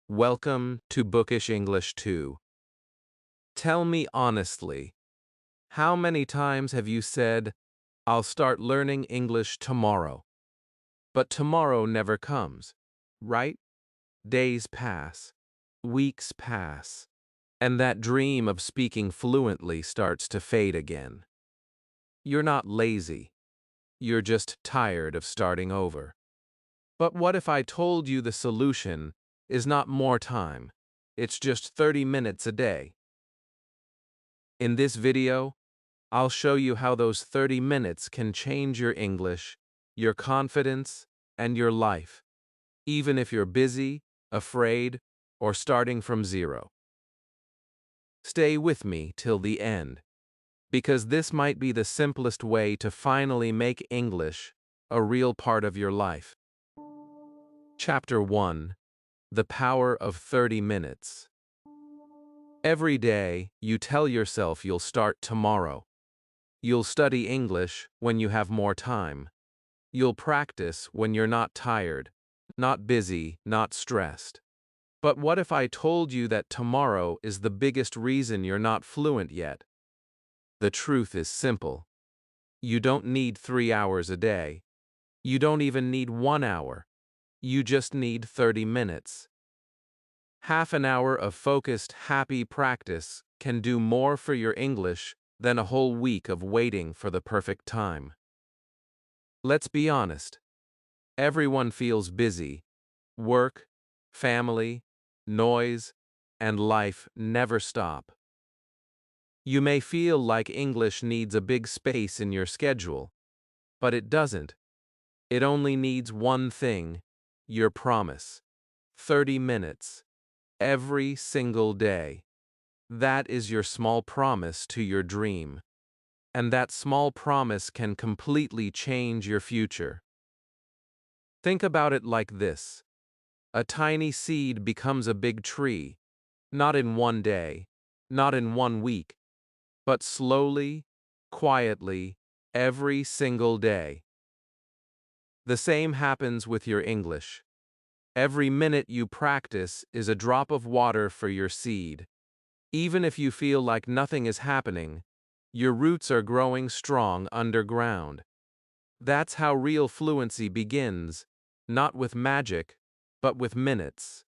Welcome to Bookish English 2. Tell me honestly, how many times have you said, I'll start learning English tomorrow? But tomorrow never comes, right? Days pass, weeks pass, and that dream of speaking fluently starts to fade again. You're not lazy, you're just tired of starting over. But what if I told you the solution is not more time, it's just 30 minutes a day? In this video, I'll show you how those 30 minutes can change your English, your confidence, and your life, even if you're busy, afraid, or starting from zero. Stay with me till the end, because this might be the simplest way to finally make English a real part of your life. Chapter 1: The Power of 30 Minutes. Every day, you tell yourself you'll start tomorrow. You'll study English when you have more time. You'll practice when you're not tired, not busy, not stressed. But what if I told you that tomorrow is the biggest reason you're not fluent yet? The truth is simple. You don't need 3 hours a day. You don't even need 1 hour. You just need 30 minutes. Half an hour of focused, happy practice can do more for your English than a whole week of waiting for the perfect time. Let's be honest. Everyone feels busy. Work, family, noise, and life never stop. You may feel like English needs a big space in your schedule, but it doesn't. It only needs one thing: your promise. 30 minutes. Every single day. That is your small promise to your dream. And that small promise can completely change your future. Think about it like this. A tiny seed becomes a big tree, not in one day, not in 1 week, but slowly, quietly, every single day. The same happens with your English. Every minute you practice is a drop of water for your seed. Even if you feel like nothing is happening, your roots are growing strong underground. That's how real fluency begins, not with magic, but with minutes.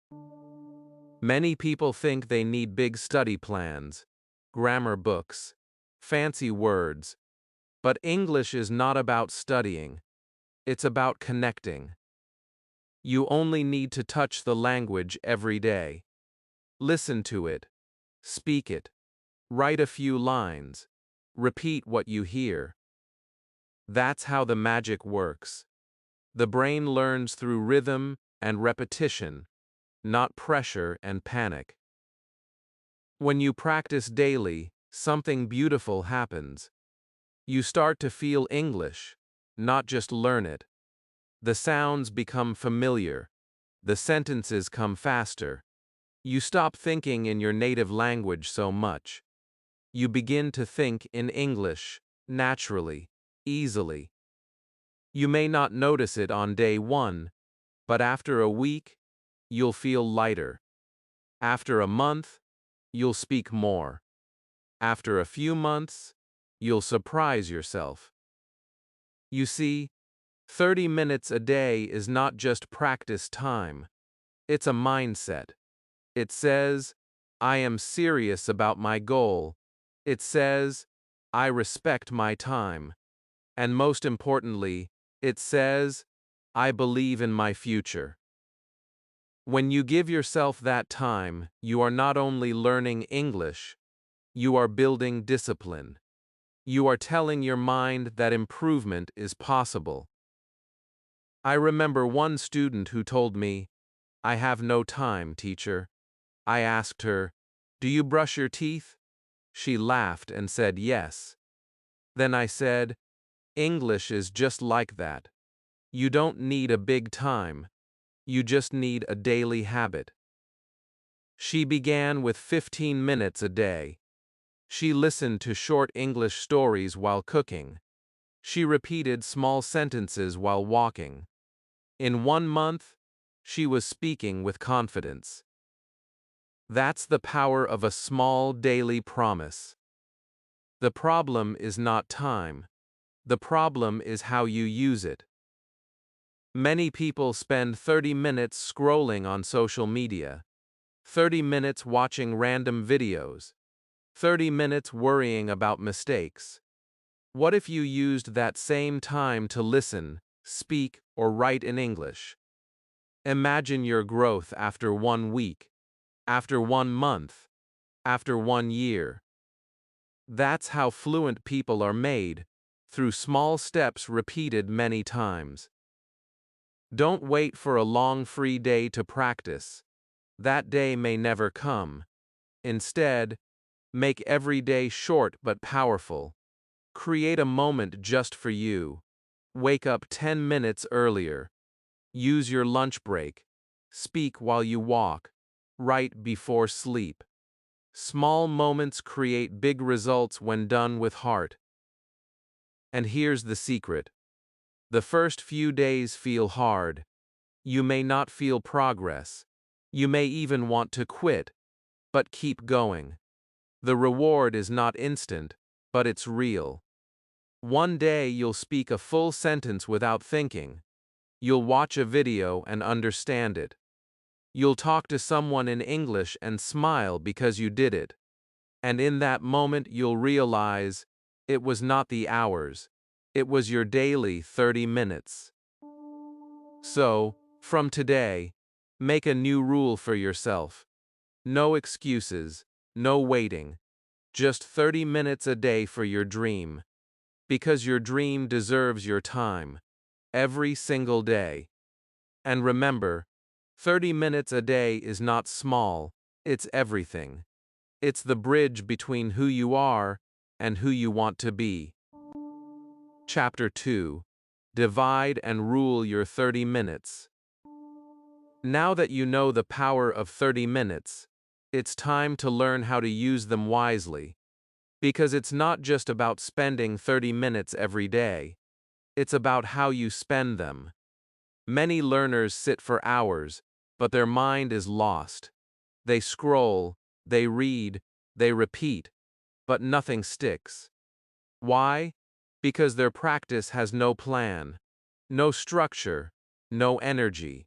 Many people think they need big study plans, grammar books, fancy words, but English is not about studying. It's about connecting. You only need to touch the language every day. Listen to it. Speak it. Write a few lines. Repeat what you hear. That's how the magic works. The brain learns through rhythm and repetition, not pressure and panic. When you practice daily, something beautiful happens. You start to feel English, not just learn it. The sounds become familiar. The sentences come faster. You stop thinking in your native language so much. You begin to think in English, naturally, easily. You may not notice it on day 1, but after a week, you'll feel lighter. After a month, you'll speak more. After a few months, you'll surprise yourself. You see, 30 minutes a day is not just practice time. It's a mindset. It says, I am serious about my goal. It says, I respect my time. And most importantly, it says, I believe in my future. When you give yourself that time, you are not only learning English, you are building discipline. You are telling your mind that improvement is possible. I remember one student who told me, I have no time, teacher. I asked her, do you brush your teeth? She laughed and said yes. Then I said, English is just like that. You don't need a big time. You just need a daily habit. She began with 15 minutes a day. She listened to short English stories while cooking. She repeated small sentences while walking. In 1 month, she was speaking with confidence. That's the power of a small daily promise. The problem is not time. The problem is how you use it. Many people spend 30 minutes scrolling on social media, 30 minutes watching random videos, 30 minutes worrying about mistakes. What if you used that same time to listen, speak, or write in English? Imagine your growth after 1 week, after 1 month, after 1 year. That's how fluent people are made, through small steps repeated many times. Don't wait for a long free day to practice. That day may never come. Instead, make every day short but powerful. Create a moment just for you. Wake up 10 minutes earlier. Use your lunch break. Speak while you walk. Write before sleep. Small moments create big results when done with heart. And here's the secret. The first few days feel hard. You may not feel progress. You may even want to quit. But keep going. The reward is not instant, but it's real. One day you'll speak a full sentence without thinking. You'll watch a video and understand it. You'll talk to someone in English and smile because you did it. And in that moment you'll realize it was not the hours. It was your daily 30 minutes. So, from today, make a new rule for yourself. No excuses, no waiting. Just 30 minutes a day for your dream. Because your dream deserves your time. Every single day. And remember, 30 minutes a day is not small, it's everything. It's the bridge between who you are and who you want to be. Chapter 2. Divide and rule your 30 minutes. Now that you know the power of 30 minutes, it's time to learn how to use them wisely. Because it's not just about spending 30 minutes every day. It's about how you spend them. Many learners sit for hours, but their mind is lost. They scroll, they read, they repeat, but nothing sticks. Why? Because their practice has no plan, no structure, no energy.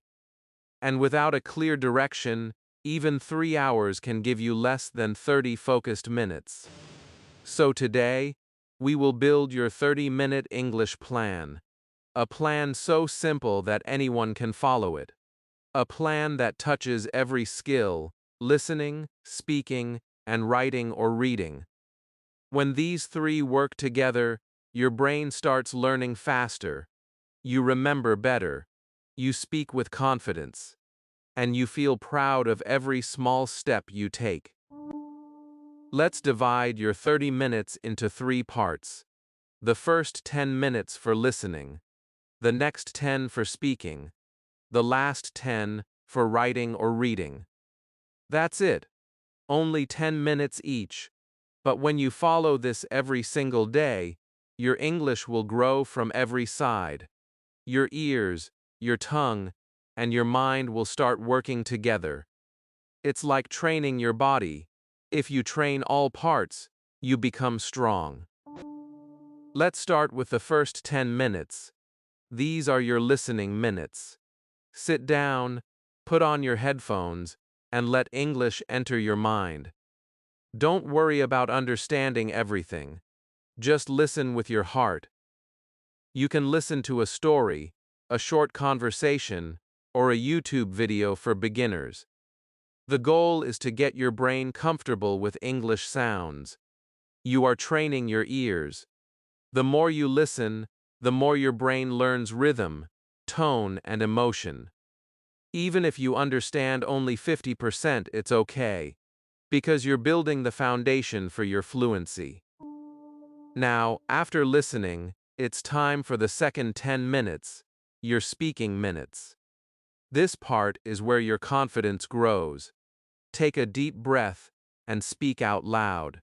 And without a clear direction, even 3 hours can give you less than 30 focused minutes. So today, we will build your 30-minute English plan. A plan so simple that anyone can follow it. A plan that touches every skill, listening, speaking, and writing or reading. When these three work together, your brain starts learning faster. You remember better. You speak with confidence. And you feel proud of every small step you take. Let's divide your 30 minutes into 3 parts. The first 10 minutes for listening. The next 10 for speaking. The last 10 for writing or reading. That's it. Only 10 minutes each. But when you follow this every single day, your English will grow from every side. Your ears, your tongue, and your mind will start working together. It's like training your body. If you train all parts, you become strong. Let's start with the first 10 minutes. These are your listening minutes. Sit down, put on your headphones, and let English enter your mind. Don't worry about understanding everything. Just listen with your heart. You can listen to a story, a short conversation, or a YouTube video for beginners. The goal is to get your brain comfortable with English sounds. You are training your ears. The more you listen, the more your brain learns rhythm, tone, and emotion. Even if you understand only 50%, it's okay, because you're building the foundation for your fluency. Now, after listening, it's time for the second 10 minutes, your speaking minutes. This part is where your confidence grows. Take a deep breath and speak out loud.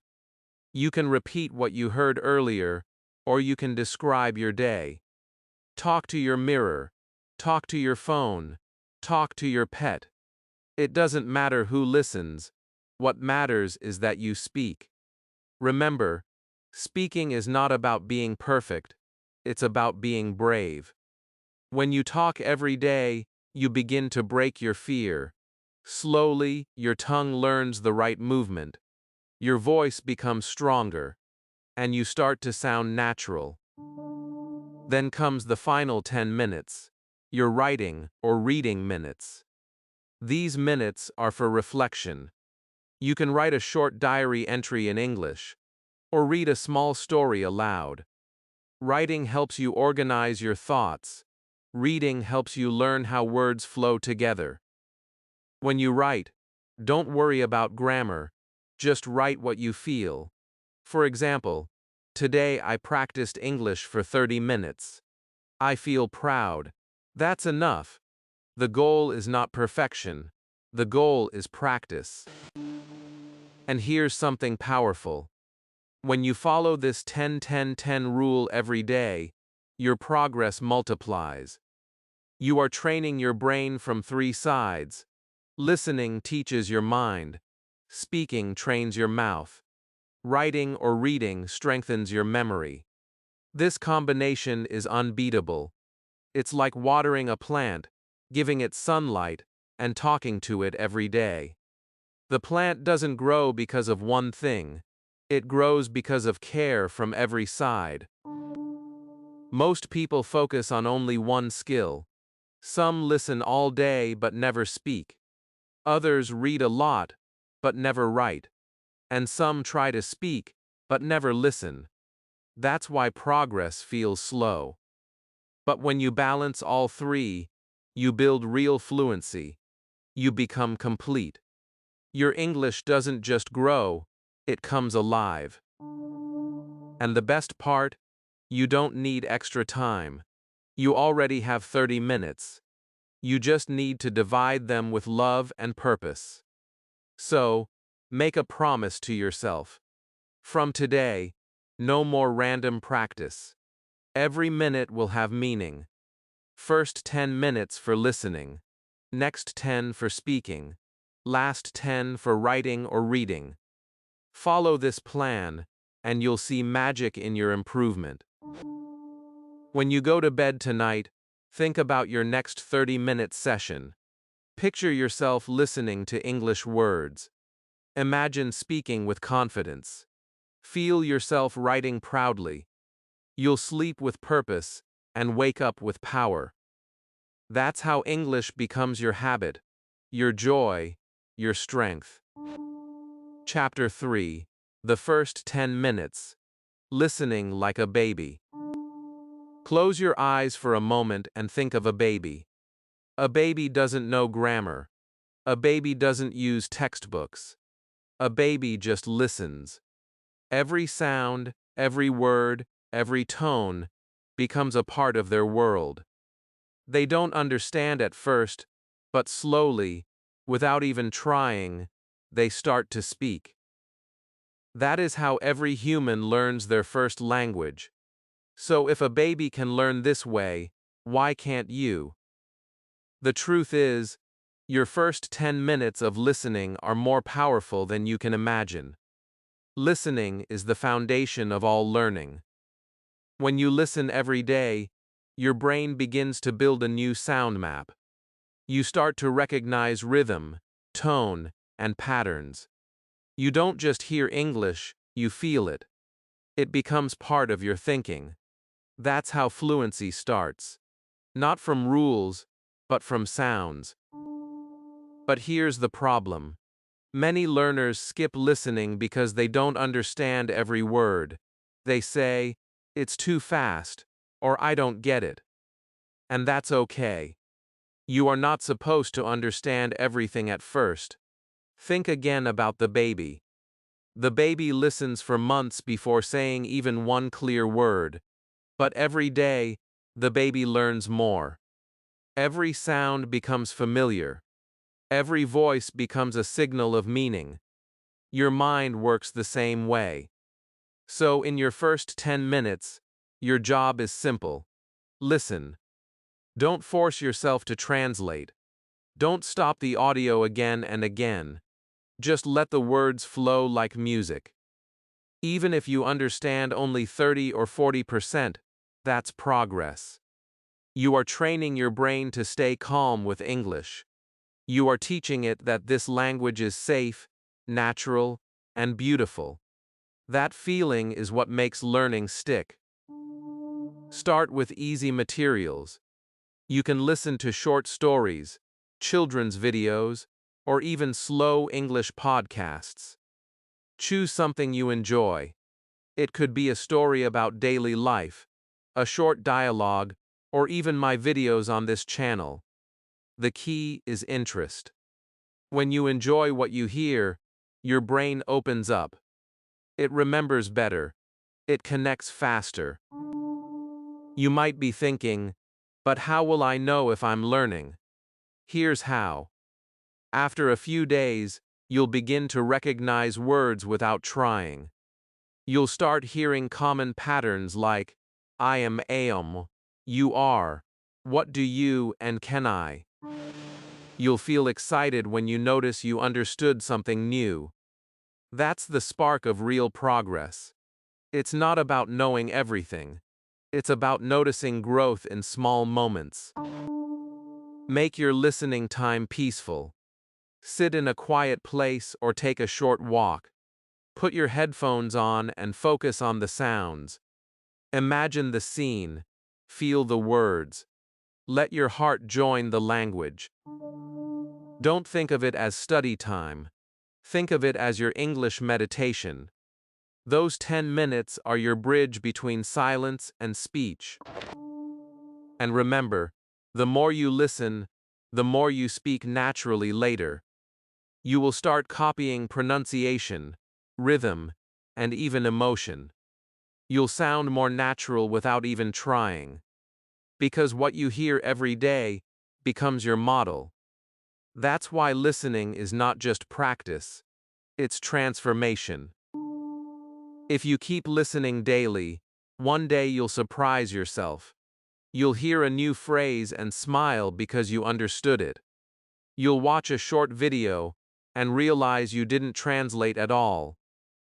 You can repeat what you heard earlier, or you can describe your day. Talk to your mirror. Talk to your phone. Talk to your pet. It doesn't matter who listens, What matters is that you speak. Remember, speaking is not about being perfect, it's about being brave. When you talk every day, you begin to break your fear. Slowly, your tongue learns the right movement. Your voice becomes stronger, and you start to sound natural. Then comes the final 10 minutes, your writing or reading minutes. These minutes are for reflection. You can write a short diary entry in English, or read a small story aloud. Writing helps you organize your thoughts. Reading helps you learn how words flow together. When you write, don't worry about grammar, just write what you feel. For example, today I practiced English for 30 minutes. I feel proud. That's enough. The goal is not perfection. The goal is practice. And here's something powerful. When you follow this 10-10-10 rule every day, your progress multiplies. You are training your brain from 3 sides. Listening teaches your mind. Speaking trains your mouth. Writing or reading strengthens your memory. This combination is unbeatable. It's like watering a plant, giving it sunlight, and talking to it every day. The plant doesn't grow because of one thing. It grows because of care from every side. Most people focus on only one skill. Some listen all day but never speak. Others read a lot but never write. And some try to speak but never listen. That's why progress feels slow. But when you balance all 3, you build real fluency. You become complete. Your English doesn't just grow, it comes alive. And the best part? You don't need extra time. You already have 30 minutes. You just need to divide them with love and purpose. So, make a promise to yourself. From today, no more random practice. Every minute will have meaning. First 10 minutes for listening. Next 10 for speaking. Last 10 for writing or reading. Follow this plan, and you'll see magic in your improvement. When you go to bed tonight, think about your next 30-minute session. Picture yourself listening to English words. Imagine speaking with confidence. Feel yourself writing proudly. You'll sleep with purpose and wake up with power. That's how English becomes your habit, your joy, your strength. Chapter 3. The first 10 minutes. Listening like a baby. Close your eyes for a moment and think of a baby. A baby doesn't know grammar. A baby doesn't use textbooks. A baby just listens. Every sound, every word, every tone becomes a part of their world. They don't understand at first, but slowly, without even trying, they start to speak. That is how every human learns their first language. So if a baby can learn this way, why can't you? The truth is, your first 10 minutes of listening are more powerful than you can imagine. Listening is the foundation of all learning. When you listen every day, your brain begins to build a new sound map. You start to recognize rhythm, tone, and patterns. You don't just hear English, you feel it. It becomes part of your thinking. That's how fluency starts. Not from rules, but from sounds. But here's the problem. Many learners skip listening because they don't understand every word. They say, "It's too fast," or "I don't get it." And that's okay. You are not supposed to understand everything at first. Think again about the baby. The baby listens for months before saying even one clear word. But every day, the baby learns more. Every sound becomes familiar. Every voice becomes a signal of meaning. Your mind works the same way. So in your first 10 minutes, your job is simple. Listen. Don't force yourself to translate. Don't stop the audio again and again. Just let the words flow like music. Even if you understand only 30 or 40%, that's progress. You are training your brain to stay calm with English. You are teaching it that this language is safe, natural, and beautiful. That feeling is what makes learning stick. Start with easy materials. You can listen to short stories, children's videos, or even slow English podcasts. Choose something you enjoy. It could be a story about daily life, a short dialogue, or even my videos on this channel. The key is interest. When you enjoy what you hear, your brain opens up. It remembers better. It connects faster. You might be thinking, but how will I know if I'm learning? Here's how. After a few days, you'll begin to recognize words without trying. You'll start hearing common patterns like, I am, you are, what do you and can I? You'll feel excited when you notice you understood something new. That's the spark of real progress. It's not about knowing everything. It's about noticing growth in small moments. Make your listening time peaceful. Sit in a quiet place or take a short walk. Put your headphones on and focus on the sounds. Imagine the scene. Feel the words. Let your heart join the language. Don't think of it as study time. Think of it as your English meditation. Those 10 minutes are your bridge between silence and speech. And remember, the more you listen, the more you speak naturally later. You will start copying pronunciation, rhythm, and even emotion. You'll sound more natural without even trying. Because what you hear every day becomes your model. That's why listening is not just practice, it's transformation. If you keep listening daily, one day you'll surprise yourself. You'll hear a new phrase and smile because you understood it. You'll watch a short video and realize you didn't translate at all.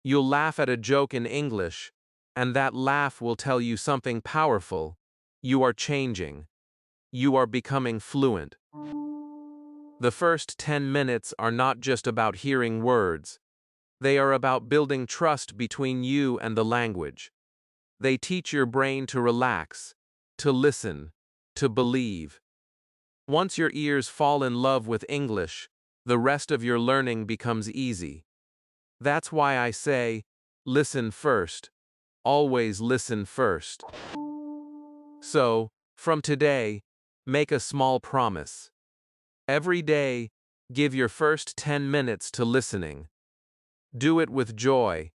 You'll laugh at a joke in English, and that laugh will tell you something powerful. You are changing. You are becoming fluent. The first 10 minutes are not just about hearing words. They are about building trust between you and the language. They teach your brain to relax, to listen, to believe. Once your ears fall in love with English, the rest of your learning becomes easy. That's why I say, listen first. Always listen first. So, from today, make a small promise. Every day, give your first 10 minutes to listening. Do it with joy.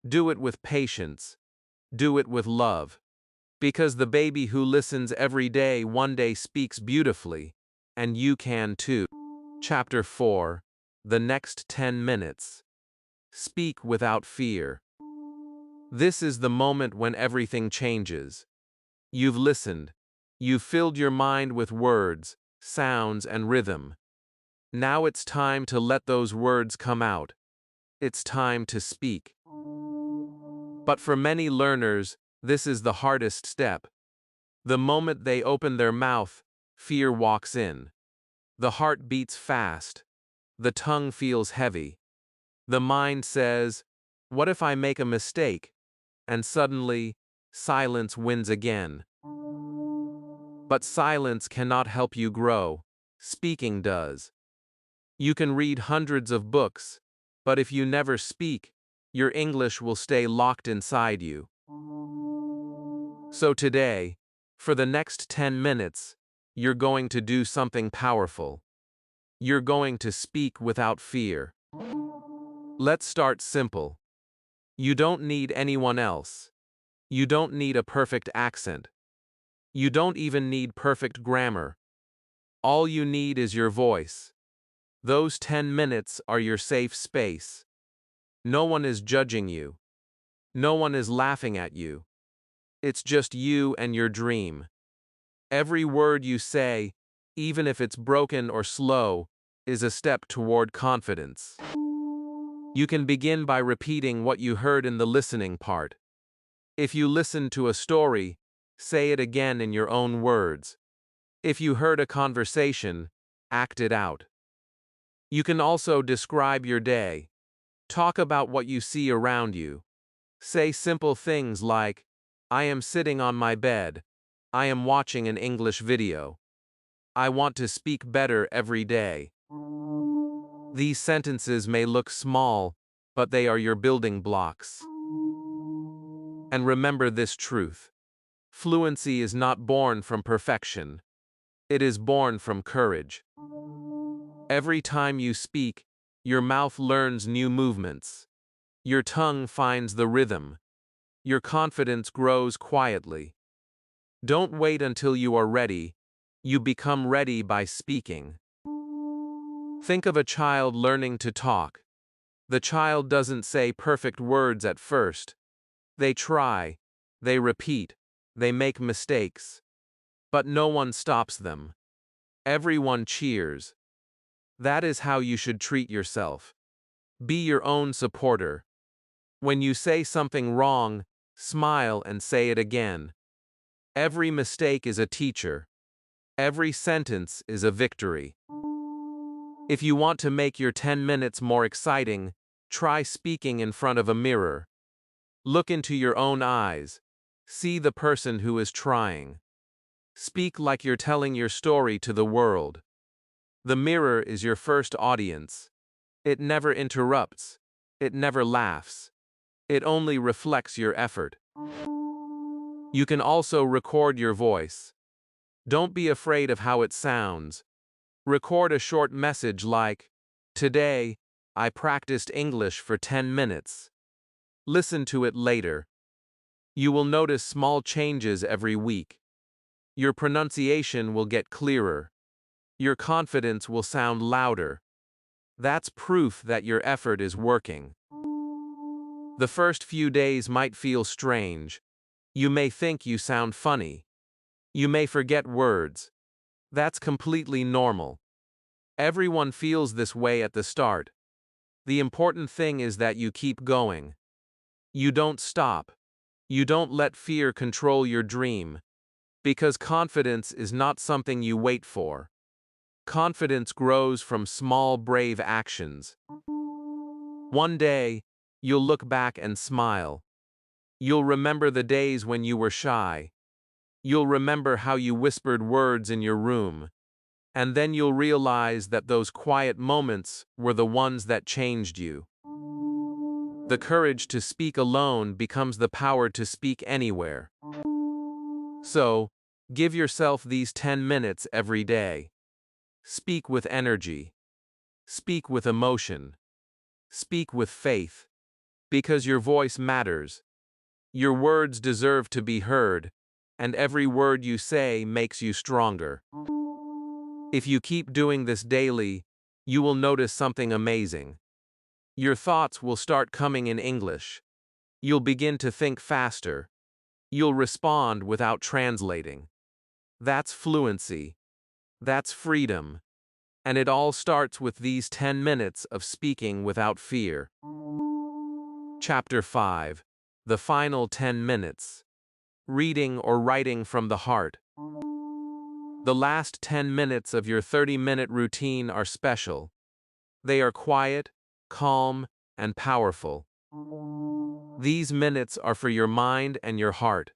Do it with patience. Do it with love. Because the baby who listens every day one day speaks beautifully, and you can too. Chapter 4. The next 10 minutes. Speak without fear. This is the moment when everything changes. You've listened. You've filled your mind with words, sounds, and rhythm. Now it's time to let those words come out. It's time to speak. But for many learners, this is the hardest step. The moment they open their mouth, fear walks in. The heart beats fast. The tongue feels heavy. The mind says, what if I make a mistake? And suddenly, silence wins again. But silence cannot help you grow. Speaking does. You can read hundreds of books, but if you never speak, your English will stay locked inside you. So today, for the next 10 minutes, you're going to do something powerful. You're going to speak without fear. Let's start simple. You don't need anyone else. You don't need a perfect accent. You don't even need perfect grammar. All you need is your voice. Those 10 minutes are your safe space. No one is judging you. No one is laughing at you. It's just you and your dream. Every word you say, even if it's broken or slow, is a step toward confidence. You can begin by repeating what you heard in the listening part. If you listened to a story, say it again in your own words. If you heard a conversation, act it out. You can also describe your day. Talk about what you see around you. Say simple things like, I am sitting on my bed. I am watching an English video. I want to speak better every day. These sentences may look small, but they are your building blocks. And remember this truth. Fluency is not born from perfection. It is born from courage. Every time you speak, your mouth learns new movements. Your tongue finds the rhythm. Your confidence grows quietly. Don't wait until you are ready. You become ready by speaking. Think of a child learning to talk. The child doesn't say perfect words at first. They try, they repeat, they make mistakes. But no one stops them. Everyone cheers. That is how you should treat yourself. Be your own supporter. When you say something wrong, smile and say it again. Every mistake is a teacher. Every sentence is a victory. If you want to make your 10 minutes more exciting, try speaking in front of a mirror. Look into your own eyes. See the person who is trying. Speak like you're telling your story to the world. The mirror is your first audience. It never interrupts. It never laughs. It only reflects your effort. You can also record your voice. Don't be afraid of how it sounds. Record a short message like, "Today, I practiced English for 10 minutes." Listen to it later. You will notice small changes every week. Your pronunciation will get clearer. Your confidence will sound louder. That's proof that your effort is working. The first few days might feel strange. You may think you sound funny. You may forget words. That's completely normal. Everyone feels this way at the start. The important thing is that you keep going. You don't stop. You don't let fear control your dream. Because confidence is not something you wait for. Confidence grows from small, brave actions. One day, you'll look back and smile. You'll remember the days when you were shy. You'll remember how you whispered words in your room. And then you'll realize that those quiet moments were the ones that changed you. The courage to speak alone becomes the power to speak anywhere. So, give yourself these 10 minutes every day. Speak with energy. Speak with emotion. Speak with faith. Because your voice matters. Your words deserve to be heard, and every word you say makes you stronger. If you keep doing this daily, you will notice something amazing. Your thoughts will start coming in English. You'll begin to think faster. You'll respond without translating. That's fluency. That's freedom. And it all starts with these 10 minutes of speaking without fear. Chapter 5. The final 10 minutes. Reading or writing from the heart. The last 10 minutes of your 30-minute routine are special. They are quiet, calm, and powerful. These minutes are for your mind and your heart.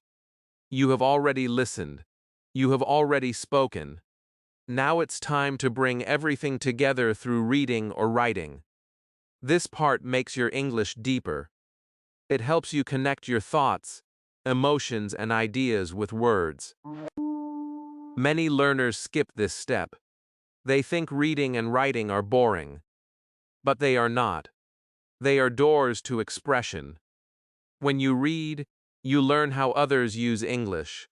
You have already listened. You have already spoken. Now it's time to bring everything together through reading or writing. This part makes your English deeper. It helps you connect your thoughts, emotions, and ideas with words. Many learners skip this step. They think reading and writing are boring. But they are not. They are doors to expression. When you read, you learn how others use English.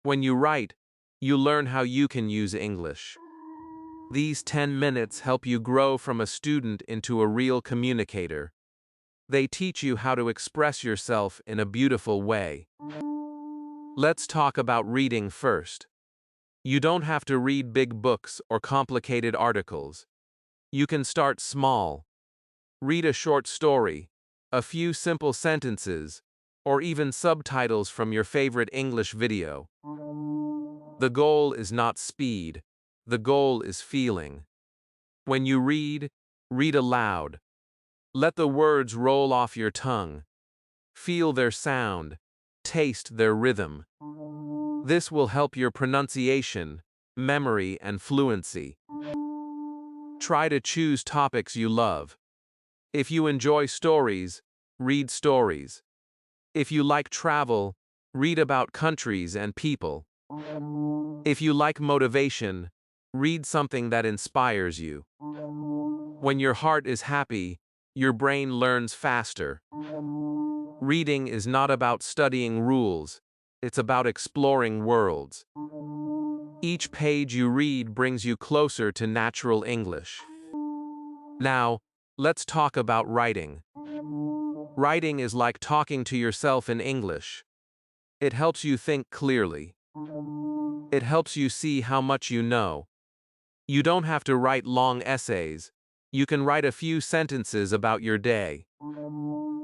When you write, you learn how you can use English. These 10 minutes help you grow from a student into a real communicator. They teach you how to express yourself in a beautiful way. Let's talk about reading first. You don't have to read big books or complicated articles. You can start small. Read a short story, a few simple sentences, or even subtitles from your favorite English video. The goal is not speed. The goal is feeling. When you read, read aloud. Let the words roll off your tongue. Feel their sound. Taste their rhythm. This will help your pronunciation, memory, and fluency. Try to choose topics you love. If you enjoy stories, read stories. If you like travel, read about countries and people. If you like motivation, read something that inspires you. When your heart is happy, your brain learns faster. Reading is not about studying rules, it's about exploring worlds. Each page you read brings you closer to natural English. Now, let's talk about writing. Writing is like talking to yourself in English. It helps you think clearly. It helps you see how much you know. You don't have to write long essays. You can write a few sentences about your day.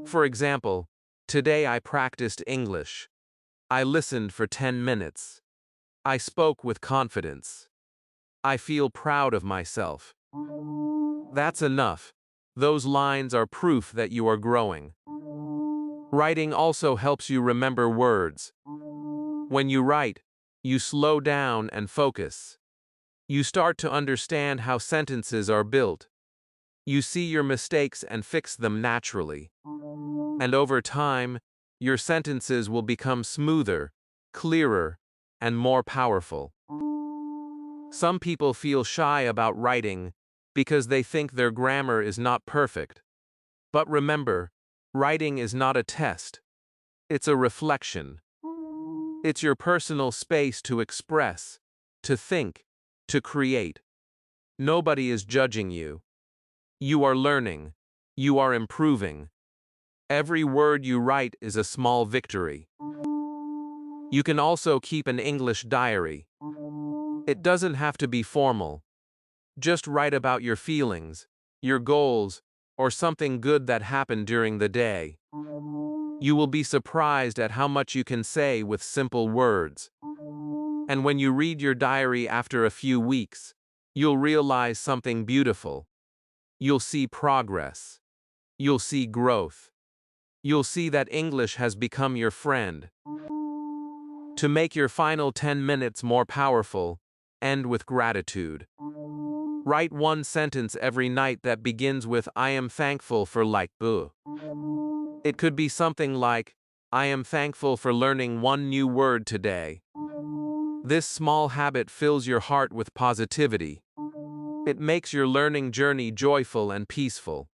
For example, today I practiced English. I listened for 10 minutes. I spoke with confidence. I feel proud of myself. That's enough. Those lines are proof that you are growing. Writing also helps you remember words. When you write, you slow down and focus. You start to understand how sentences are built. You see your mistakes and fix them naturally. And over time, your sentences will become smoother, clearer, and more powerful. Some people feel shy about writing because they think their grammar is not perfect. But remember, writing is not a test. It's a reflection. It's your personal space to express, to think, to create. Nobody is judging you. You are learning. You are improving. Every word you write is a small victory. You can also keep an English diary. It doesn't have to be formal. Just write about your feelings, your goals, or something good that happened during the day. You will be surprised at how much you can say with simple words. And when you read your diary after a few weeks, you'll realize something beautiful. You'll see progress. You'll see growth. You'll see that English has become your friend. To make your final 10 minutes more powerful, end with gratitude. Write one sentence every night that begins with I am thankful for like boo. It could be something like, I am thankful for learning one new word today. This small habit fills your heart with positivity. It makes your learning journey joyful and peaceful.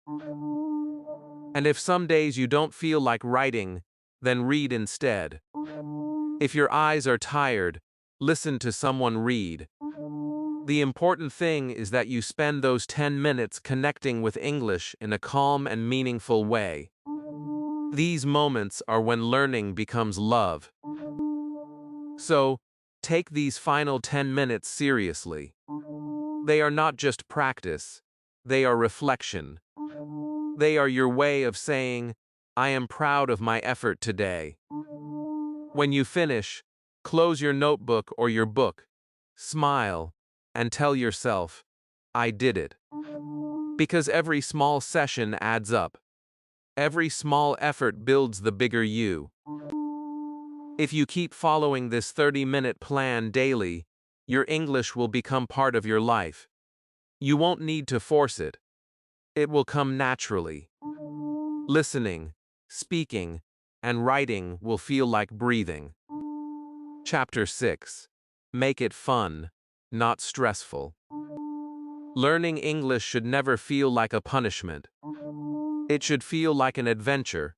And if some days you don't feel like writing, then read instead. If your eyes are tired, listen to someone read. The important thing is that you spend those 10 minutes connecting with English in a calm and meaningful way. These moments are when learning becomes love. So, take these final 10 minutes seriously. They are not just practice, they are reflection. They are your way of saying, I am proud of my effort today. When you finish, close your notebook or your book, smile, and tell yourself, I did it. Because every small session adds up. Every small effort builds the bigger you. If you keep following this 30-minute plan daily, your English will become part of your life. You won't need to force it. It will come naturally. Listening, speaking, and writing will feel like breathing. Chapter 6. Make it fun, not stressful. Learning English should never feel like a punishment. It should feel like an adventure.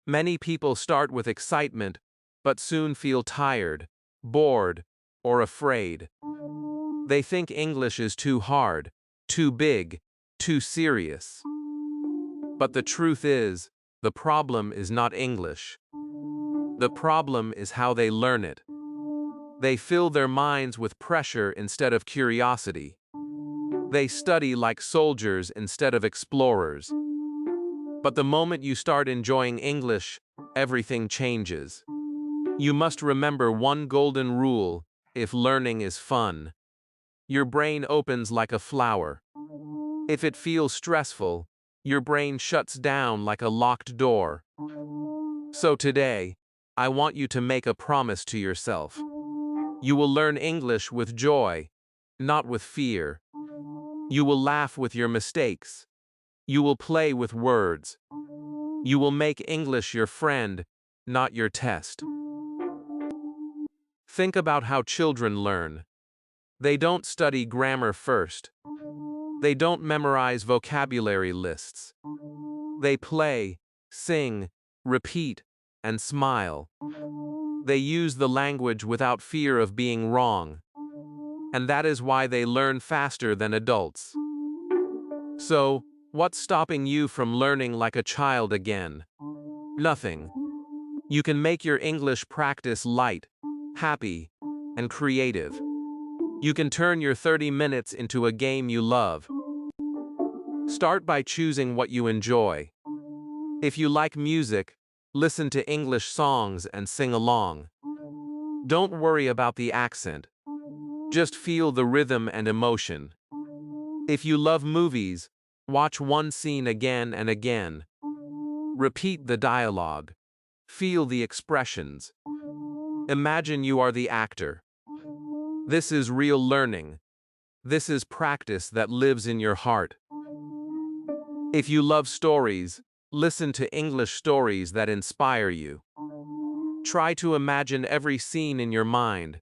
Many people start with excitement, but soon feel tired, bored, or afraid. They think English is too hard, too big, too serious. But the truth is, the problem is not English. The problem is how they learn it. They fill their minds with pressure instead of curiosity. They study like soldiers instead of explorers. But the moment you start enjoying English, everything changes. You must remember one golden rule: if learning is fun, your brain opens like a flower. If it feels stressful, your brain shuts down like a locked door. So today, I want you to make a promise to yourself. You will learn English with joy, not with fear. You will laugh with your mistakes. You will play with words. You will make English your friend, not your test. Think about how children learn. They don't study grammar first. They don't memorize vocabulary lists. They play, sing, repeat, and smile. They use the language without fear of being wrong. And that is why they learn faster than adults. So, what's stopping you from learning like a child again? Nothing. You can make your English practice light, happy, and creative. You can turn your 30 minutes into a game you love. Start by choosing what you enjoy. If you like music, listen to English songs and sing along. Don't worry about the accent. Just feel the rhythm and emotion. If you love movies, watch one scene again and again. Repeat the dialogue. Feel the expressions. Imagine you are the actor. This is real learning. This is practice that lives in your heart. If you love stories, listen to English stories that inspire you. Try to imagine every scene in your mind.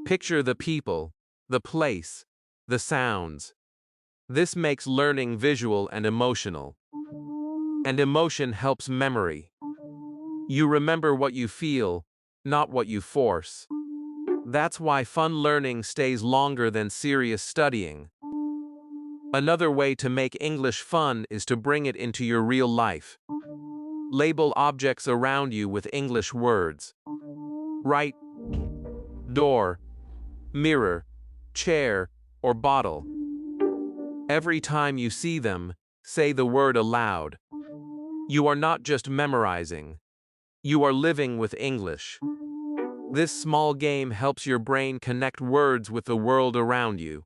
Picture the people, the place, the sounds. This makes learning visual and emotional. And emotion helps memory. You remember what you feel, not what you force. That's why fun learning stays longer than serious studying. Another way to make English fun is to bring it into your real life. Label objects around you with English words. Write door, mirror, chair, or bottle. Every time you see them, say the word aloud. You are not just memorizing. You are living with English. This small game helps your brain connect words with the world around you.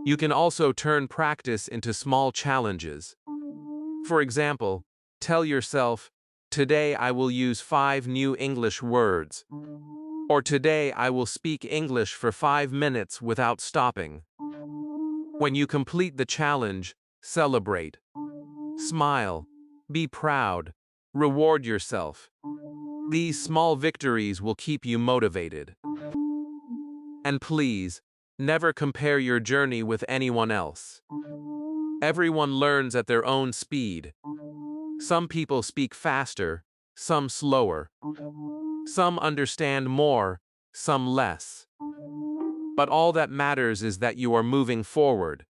You can also turn practice into small challenges. For example, tell yourself, "Today I will use 5 new English words." Or "Today I will speak English for 5 minutes without stopping." When you complete the challenge, celebrate. Smile. Be proud. Reward yourself. These small victories will keep you motivated. And please, never compare your journey with anyone else. Everyone learns at their own speed. Some people speak faster, some slower. Some understand more, some less. But all that matters is that you are moving forward.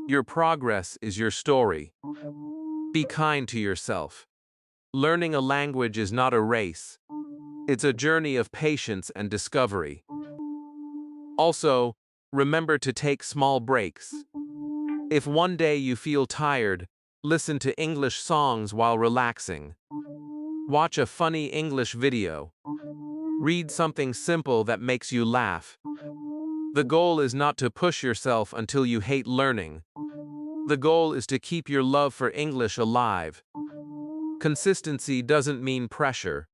Your progress is your story. Be kind to yourself. Learning a language is not a race. It's a journey of patience and discovery. Also, remember to take small breaks. If one day you feel tired, listen to English songs while relaxing. Watch a funny English video. Read something simple that makes you laugh. The goal is not to push yourself until you hate learning. The goal is to keep your love for English alive. Consistency doesn't mean pressure.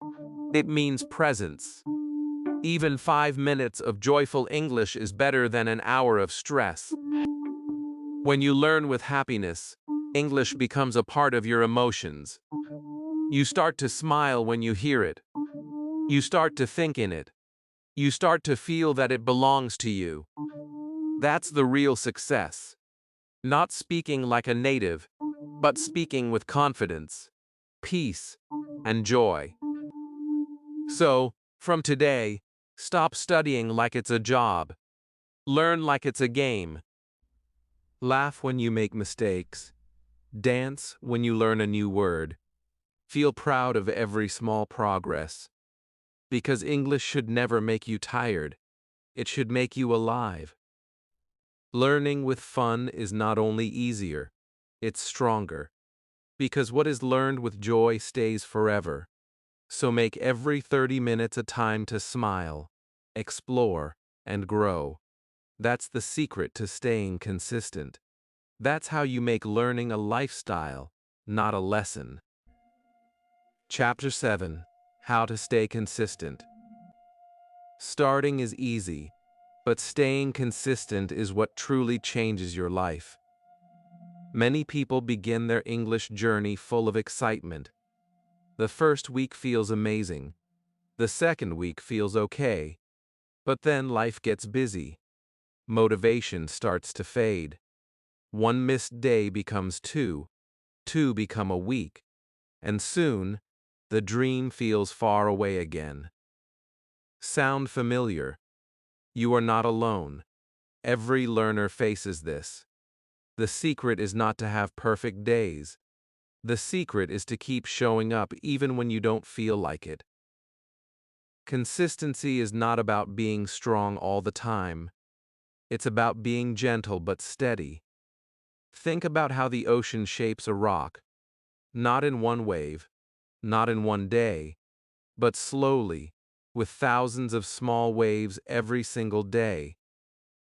It means presence. Even 5 minutes of joyful English is better than an hour of stress. When you learn with happiness, English becomes a part of your emotions. You start to smile when you hear it. You start to think in it. You start to feel that it belongs to you. That's the real success. Not speaking like a native, but speaking with confidence, peace, and joy. So, from today, stop studying like it's a job. Learn like it's a game. Laugh when you make mistakes. Dance when you learn a new word. Feel proud of every small progress. Because English should never make you tired. It should make you alive. Learning with fun is not only easier, it's stronger. Because what is learned with joy stays forever. So make every 30 minutes a time to smile, explore, and grow. That's the secret to staying consistent. That's how you make learning a lifestyle, not a lesson. Chapter 7: How to Stay Consistent. Starting is easy, but staying consistent is what truly changes your life. Many people begin their English journey full of excitement. The first week feels amazing. The second week feels okay. But then life gets busy. Motivation starts to fade. One missed day becomes two, two become a week, and soon, the dream feels far away again. Sound familiar? You are not alone. Every learner faces this. The secret is not to have perfect days. The secret is to keep showing up even when you don't feel like it. Consistency is not about being strong all the time. It's about being gentle but steady. Think about how the ocean shapes a rock. Not in one wave, not in one day, but slowly, with thousands of small waves every single day.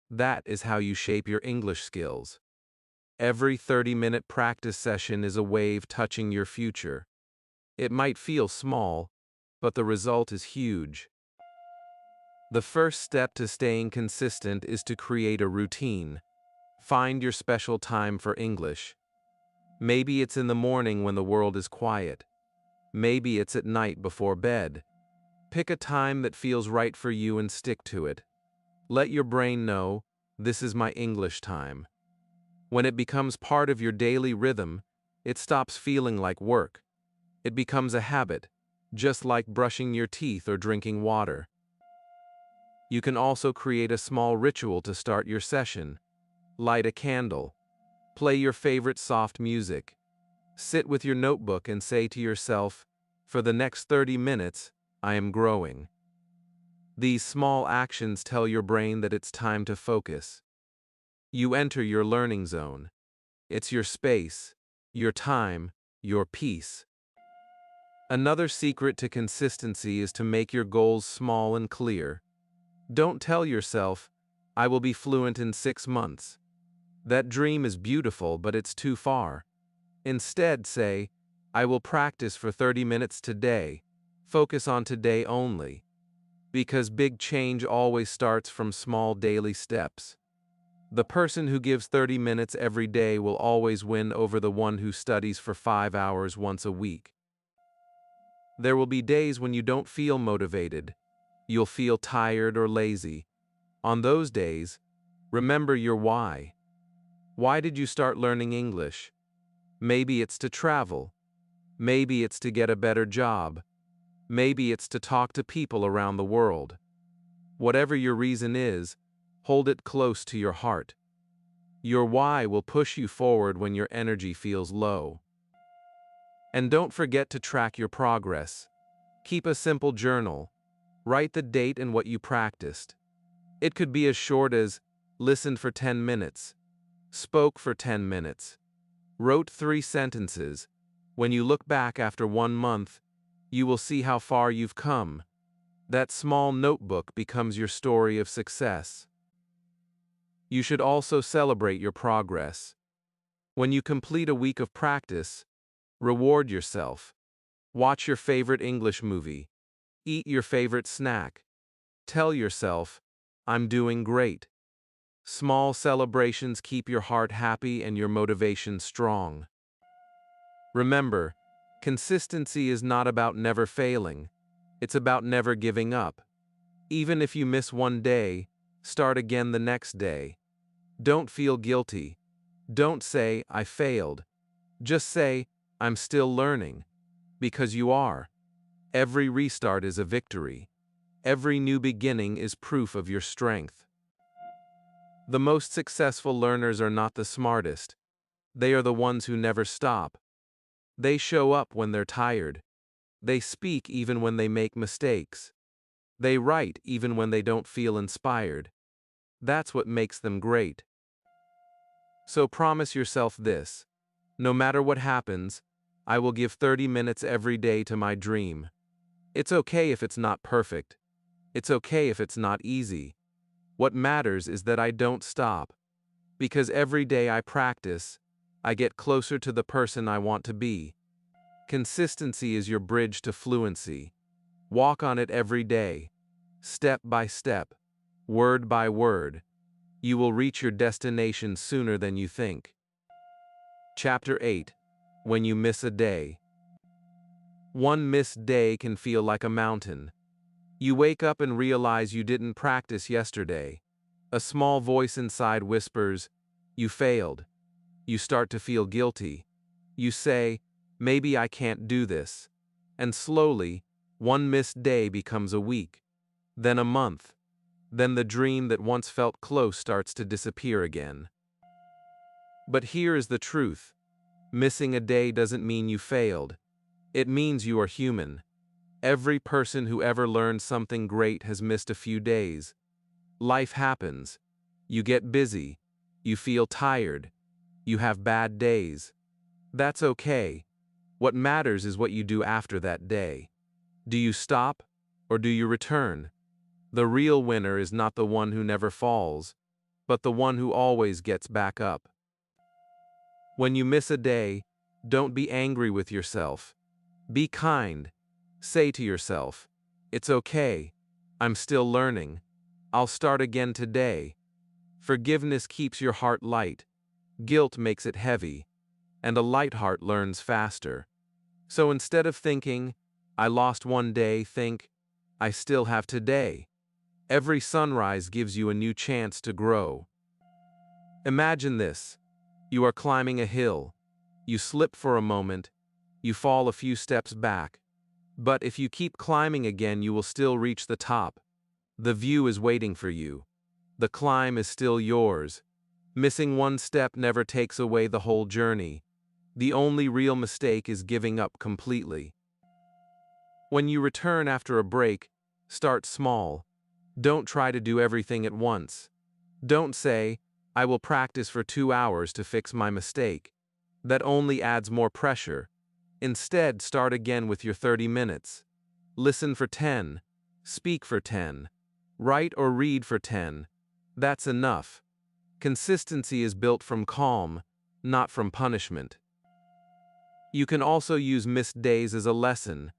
That is how you shape your English skills. Every 30-minute practice session is a wave touching your future. It might feel small, but the result is huge. The first step to staying consistent is to create a routine. Find your special time for English. Maybe it's in the morning when the world is quiet. Maybe it's at night before bed. Pick a time that feels right for you and stick to it. Let your brain know, this is my English time. When it becomes part of your daily rhythm, it stops feeling like work. It becomes a habit, just like brushing your teeth or drinking water. You can also create a small ritual to start your session. Light a candle. Play your favorite soft music. Sit with your notebook and say to yourself, for the next 30 minutes, I am growing. These small actions tell your brain that it's time to focus. You enter your learning zone. It's your space, your time, your peace. Another secret to consistency is to make your goals small and clear. Don't tell yourself, I will be fluent in 6 months. That dream is beautiful, but it's too far. Instead, say, I will practice for 30 minutes today. Focus on today only. Because big change always starts from small daily steps. The person who gives 30 minutes every day will always win over the one who studies for 5 hours once a week. There will be days when you don't feel motivated. You'll feel tired or lazy. On those days, remember your why. Why did you start learning English? Maybe it's to travel. Maybe it's to get a better job. Maybe it's to talk to people around the world. Whatever your reason is, hold it close to your heart. Your why will push you forward when your energy feels low. And don't forget to track your progress. Keep a simple journal. Write the date and what you practiced. It could be as short as listened for 10 minutes, spoke for 10 minutes, wrote 3 sentences. When you look back after 1 month, you will see how far you've come. That small notebook becomes your story of success. You should also celebrate your progress. When you complete a week of practice, reward yourself. Watch your favorite English movie. Eat your favorite snack. Tell yourself, I'm doing great. Small celebrations keep your heart happy and your motivation strong. Remember, consistency is not about never failing. It's about never giving up. Even if you miss one day, start again the next day. Don't feel guilty. Don't say, I failed. Just say, I'm still learning. Because you are. Every restart is a victory. Every new beginning is proof of your strength. The most successful learners are not the smartest. They are the ones who never stop. They show up when they're tired. They speak even when they make mistakes. They write even when they don't feel inspired. That's what makes them great. So promise yourself this. No matter what happens, I will give 30 minutes every day to my dream. It's okay if it's not perfect. It's okay if it's not easy. What matters is that I don't stop. Because every day I practice, I get closer to the person I want to be. Consistency is your bridge to fluency. Walk on it every day, step by step, word by word. You will reach your destination sooner than you think. Chapter 8. When you miss a day. One missed day can feel like a mountain. You wake up and realize you didn't practice yesterday. A small voice inside whispers, "You failed." You start to feel guilty. You say, "Maybe I can't do this." And slowly, one missed day becomes a week, then a month. Then the dream that once felt close starts to disappear again. But here is the truth. Missing a day doesn't mean you failed. It means you are human. Every person who ever learned something great has missed a few days. Life happens. You get busy. You feel tired. You have bad days. That's okay. What matters is what you do after that day. Do you stop, or do you return? The real winner is not the one who never falls, but the one who always gets back up. When you miss a day, don't be angry with yourself. Be kind. Say to yourself, "It's okay. I'm still learning. I'll start again today." Forgiveness keeps your heart light. Guilt makes it heavy. And a light heart learns faster. So instead of thinking, "I lost one day," think, "I still have today." Every sunrise gives you a new chance to grow. Imagine this. You are climbing a hill. You slip for a moment. You fall a few steps back. But if you keep climbing again, you will still reach the top. The view is waiting for you. The climb is still yours. Missing one step never takes away the whole journey. The only real mistake is giving up completely. When you return after a break, start small. Don't try to do everything at once. Don't say, "I will practice for 2 hours to fix my mistake." That only adds more pressure. Instead, start again with your 30 minutes. Listen for 10. Speak for 10. Write or read for 10. That's enough. Consistency is built from calm, not from punishment. You can also use missed days as a lesson.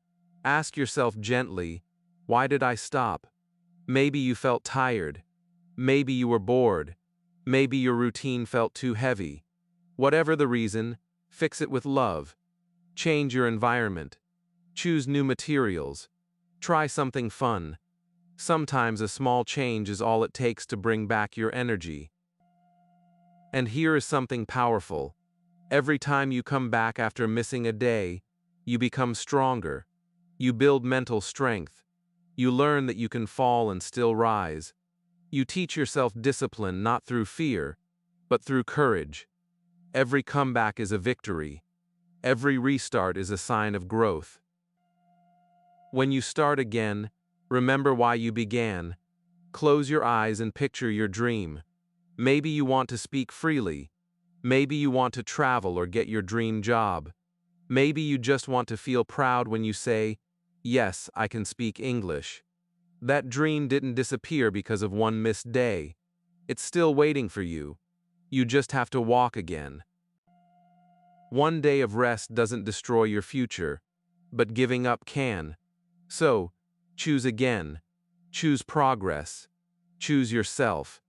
Ask yourself gently, "Why did I stop?" Maybe you felt tired. Maybe you were bored. Maybe your routine felt too heavy. Whatever the reason, fix it with love. Change your environment. Choose new materials. Try something fun. Sometimes a small change is all it takes to bring back your energy. And here is something powerful. Every time you come back after missing a day, you become stronger. You build mental strength. You learn that you can fall and still rise. You teach yourself discipline not through fear, but through courage. Every comeback is a victory. Every restart is a sign of growth. When you start again, remember why you began. Close your eyes and picture your dream. Maybe you want to speak freely. Maybe you want to travel or get your dream job. Maybe you just want to feel proud when you say, "Yes, I can speak English." That dream didn't disappear because of one missed day. It's still waiting for you. You just have to walk again. One day of rest doesn't destroy your future, but giving up can. So, choose again. Choose progress. Choose yourself.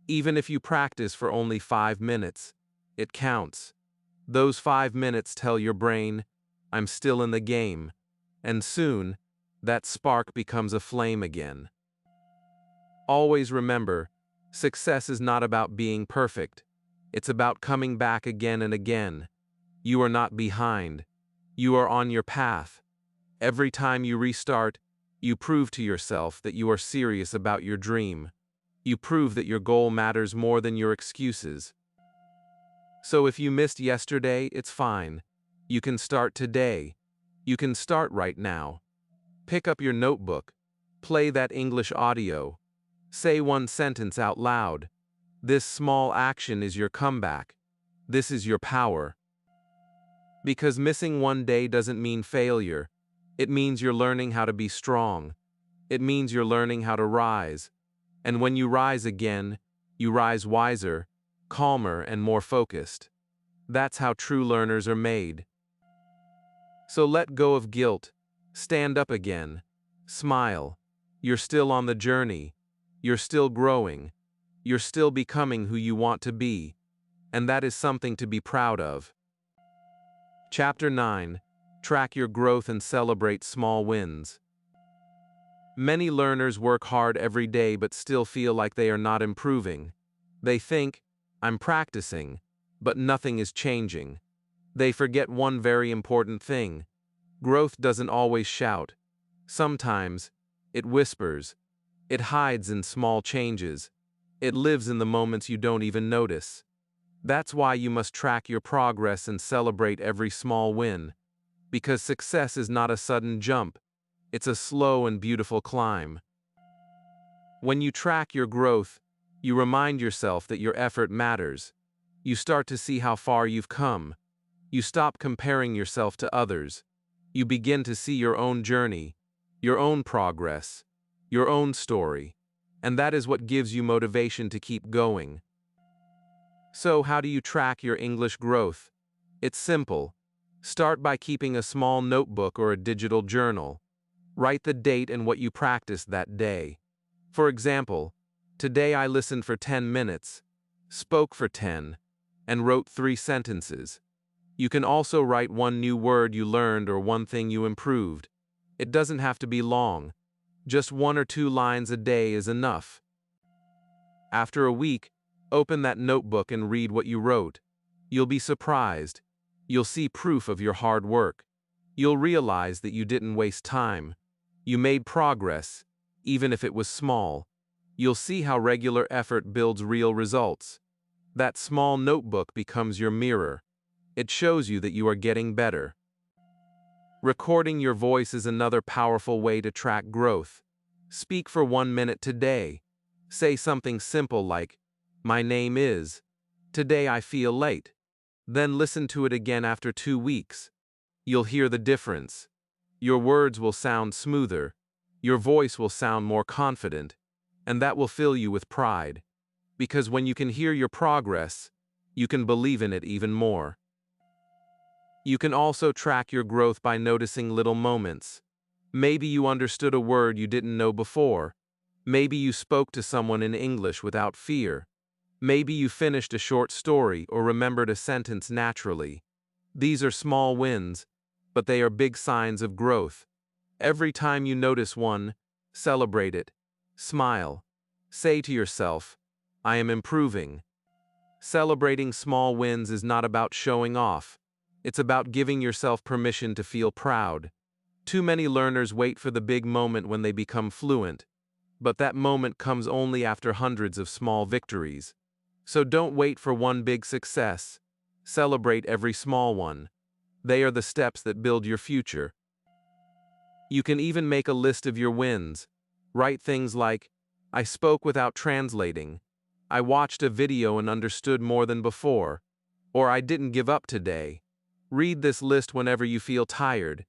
Even if you practice for only 5 minutes, it counts. Those 5 minutes tell your brain, "I'm still in the game." And soon, that spark becomes a flame again. Always remember, success is not about being perfect. It's about coming back again and again. You are not behind. You are on your path. Every time you restart, you prove to yourself that you are serious about your dream. You prove that your goal matters more than your excuses. So if you missed yesterday, it's fine. You can start today. You can start right now. Pick up your notebook. Play that English audio. Say one sentence out loud. This small action is your comeback. This is your power. Because missing one day doesn't mean failure. It means you're learning how to be strong. It means you're learning how to rise. And when you rise again, you rise wiser, calmer, and more focused. That's how true learners are made. So let go of guilt. Stand up again. Smile. You're still on the journey. You're still growing. You're still becoming who you want to be. And that is something to be proud of. Chapter 9. Track your growth and celebrate small wins. Many learners work hard every day but still feel like they are not improving. They think, I'm practicing, but nothing is changing. They forget one very important thing. Growth doesn't always shout. Sometimes, it whispers. It hides in small changes. It lives in the moments you don't even notice. That's why you must track your progress and celebrate every small win. Because success is not a sudden jump. It's a slow and beautiful climb. When you track your growth, you remind yourself that your effort matters. You start to see how far you've come. You stop comparing yourself to others. You begin to see your own journey, your own progress, your own story. And that is what gives you motivation to keep going. So, how do you track your English growth? It's simple. Start by keeping a small notebook or a digital journal. Write the date and what you practiced that day. For example, today I listened for 10 minutes, spoke for 10, and wrote 3 sentences. You can also write one new word you learned or one thing you improved. It doesn't have to be long. Just 1 or 2 lines a day is enough. After a week, open that notebook and read what you wrote. You'll be surprised. You'll see proof of your hard work. You'll realize that you didn't waste time. You made progress, even if it was small. You'll see how regular effort builds real results. That small notebook becomes your mirror. It shows you that you are getting better. Recording your voice is another powerful way to track growth. Speak for 1 minute today. Say something simple like, "My name is. Today I feel late." Then listen to it again after 2 weeks. You'll hear the difference. Your words will sound smoother. Your voice will sound more confident. And that will fill you with pride. Because when you can hear your progress, you can believe in it even more. You can also track your growth by noticing little moments. Maybe you understood a word you didn't know before. Maybe you spoke to someone in English without fear. Maybe you finished a short story or remembered a sentence naturally. These are small wins, but they are big signs of growth. Every time you notice one, celebrate it. Smile. Say to yourself, I am improving. Celebrating small wins is not about showing off. It's about giving yourself permission to feel proud. Too many learners wait for the big moment when they become fluent. But that moment comes only after hundreds of small victories. So don't wait for one big success. Celebrate every small one. They are the steps that build your future. You can even make a list of your wins. Write things like, I spoke without translating. I watched a video and understood more than before. Or I didn't give up today. Read this list whenever you feel tired.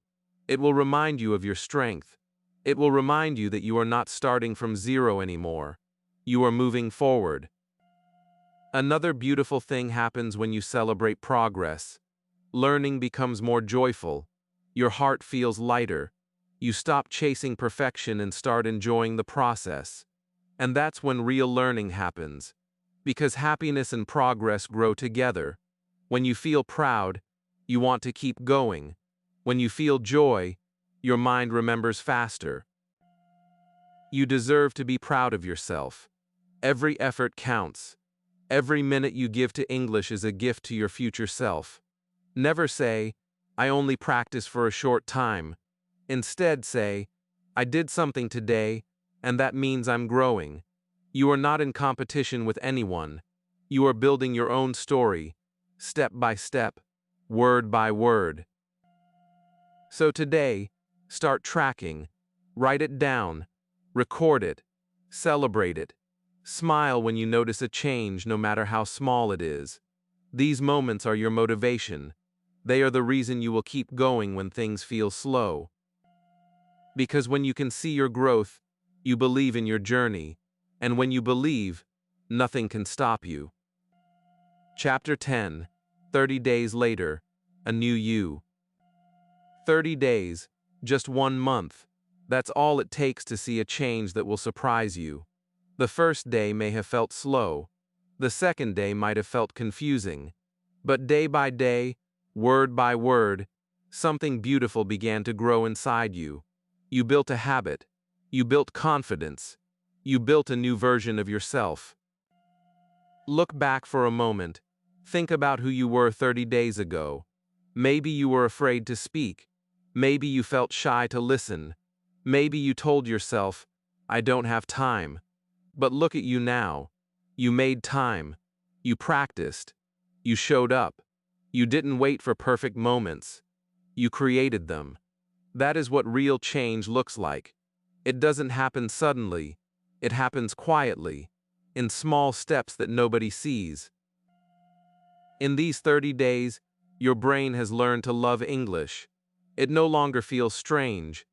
It will remind you of your strength. It will remind you that you are not starting from zero anymore. You are moving forward. Another beautiful thing happens when you celebrate progress. Learning becomes more joyful. Your heart feels lighter. You stop chasing perfection and start enjoying the process. And that's when real learning happens. Because happiness and progress grow together. When you feel proud, you want to keep going. When you feel joy, your mind remembers faster. You deserve to be proud of yourself. Every effort counts. Every minute you give to English is a gift to your future self. Never say, I only practice for a short time. Instead say, I did something today, and that means I'm growing. You are not in competition with anyone. You are building your own story, step by step, word by word. So today, start tracking. Write it down. Record it. Celebrate it. Smile when you notice a change, no matter how small it is. These moments are your motivation. They are the reason you will keep going when things feel slow. Because when you can see your growth, you believe in your journey, and when you believe, nothing can stop you. Chapter 10, 30 Days Later, A New You. 30 days, just 1 month. That's all it takes to see a change that will surprise you. The first day may have felt slow. The second day might have felt confusing. But day by day, word by word, something beautiful began to grow inside you. You built a habit. You built confidence. You built a new version of yourself. Look back for a moment. Think about who you were 30 days ago. Maybe you were afraid to speak. Maybe you felt shy to listen. Maybe you told yourself, I don't have time. But look at you now. You made time. You practiced. You showed up. You didn't wait for perfect moments. You created them. That is what real change looks like. It doesn't happen suddenly. It happens quietly, in small steps that nobody sees. In these 30 days, your brain has learned to love English. It no longer feels strange.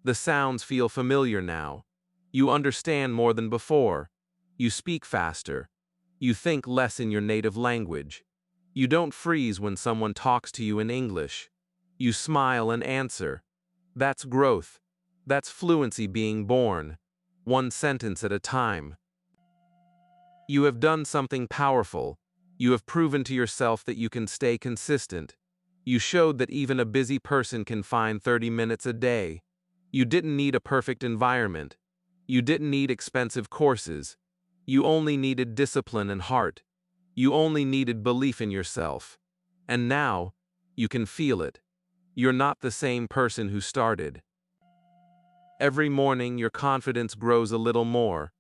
The sounds feel familiar now. You understand more than before. You speak faster. You think less in your native language. You don't freeze when someone talks to you in English. You smile and answer. That's growth. That's fluency being born, one sentence at a time. You have done something powerful. You have proven to yourself that you can stay consistent. You showed that even a busy person can find 30 minutes a day. You didn't need a perfect environment. You didn't need expensive courses. You only needed discipline and heart. You only needed belief in yourself. And now, you can feel it. You're not the same person who started. Every morning, your confidence grows a little more.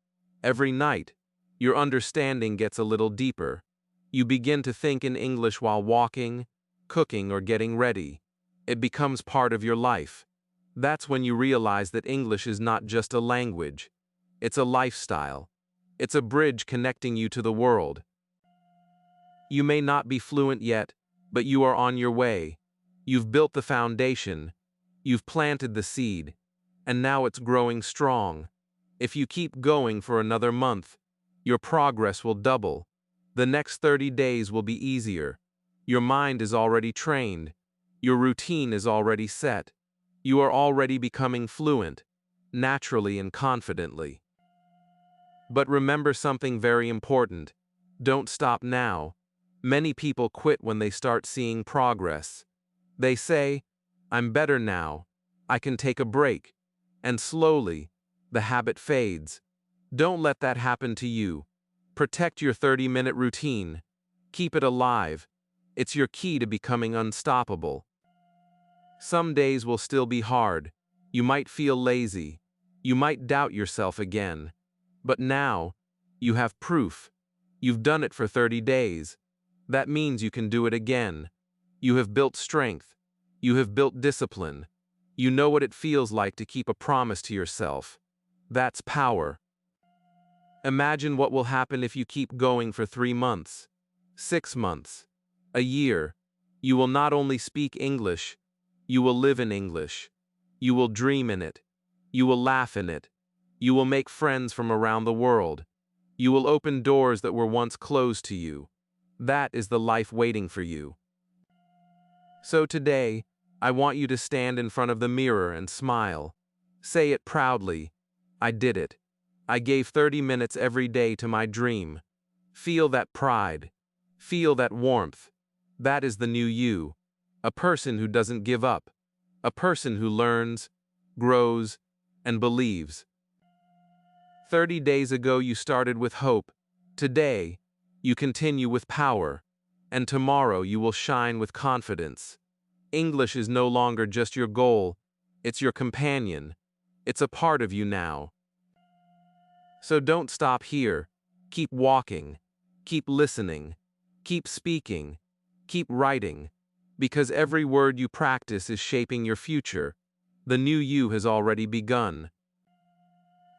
Every night, your understanding gets a little deeper. You begin to think in English while walking, cooking, or getting ready. It becomes part of your life. That's when you realize that English is not just a language. It's a lifestyle. It's a bridge connecting you to the world. You may not be fluent yet, but you are on your way. You've built the foundation. You've planted the seed. And now it's growing strong. If you keep going for another month, your progress will double. The next 30 days will be easier. Your mind is already trained. Your routine is already set. You are already becoming fluent, naturally and confidently. But remember something very important. Don't stop now. Many people quit when they start seeing progress. They say, I'm better now. I can take a break. And slowly, the habit fades. Don't let that happen to you. Protect your 30-minute routine. Keep it alive. It's your key to becoming unstoppable. Some days will still be hard. You might feel lazy. You might doubt yourself again. But now, you have proof. You've done it for 30 days. That means you can do it again. You have built strength. You have built discipline. You know what it feels like to keep a promise to yourself. That's power. Imagine what will happen if you keep going for 3 months, 6 months, a year. You will not only speak English, you will live in English. You will dream in it. You will laugh in it. You will make friends from around the world. You will open doors that were once closed to you. That is the life waiting for you. So today, I want you to stand in front of the mirror and smile. Say it proudly. I did it. I gave 30 minutes every day to my dream. Feel that pride. Feel that warmth. That is the new you. A person who doesn't give up. A person who learns, grows, and believes. 30 days ago you started with hope. Today, you continue with power. And tomorrow you will shine with confidence. English is no longer just your goal. It's your companion. It's a part of you now. So don't stop here. Keep walking. Keep listening. Keep speaking. Keep writing. Because every word you practice is shaping your future. The new you has already begun.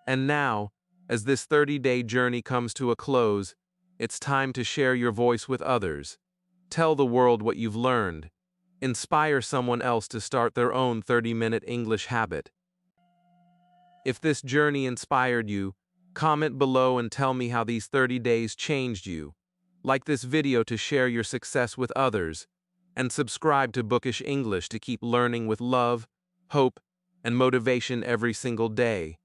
And now, as this 30-day journey comes to a close, it's time to share your voice with others. Tell the world what you've learned. inspire someone else to start their own 30-minute English habit. If this journey inspired you, comment below and tell me how these 30 days changed you. Like this video to share your success with others, and subscribe to Bookish English to keep learning with love, hope, and motivation every single day.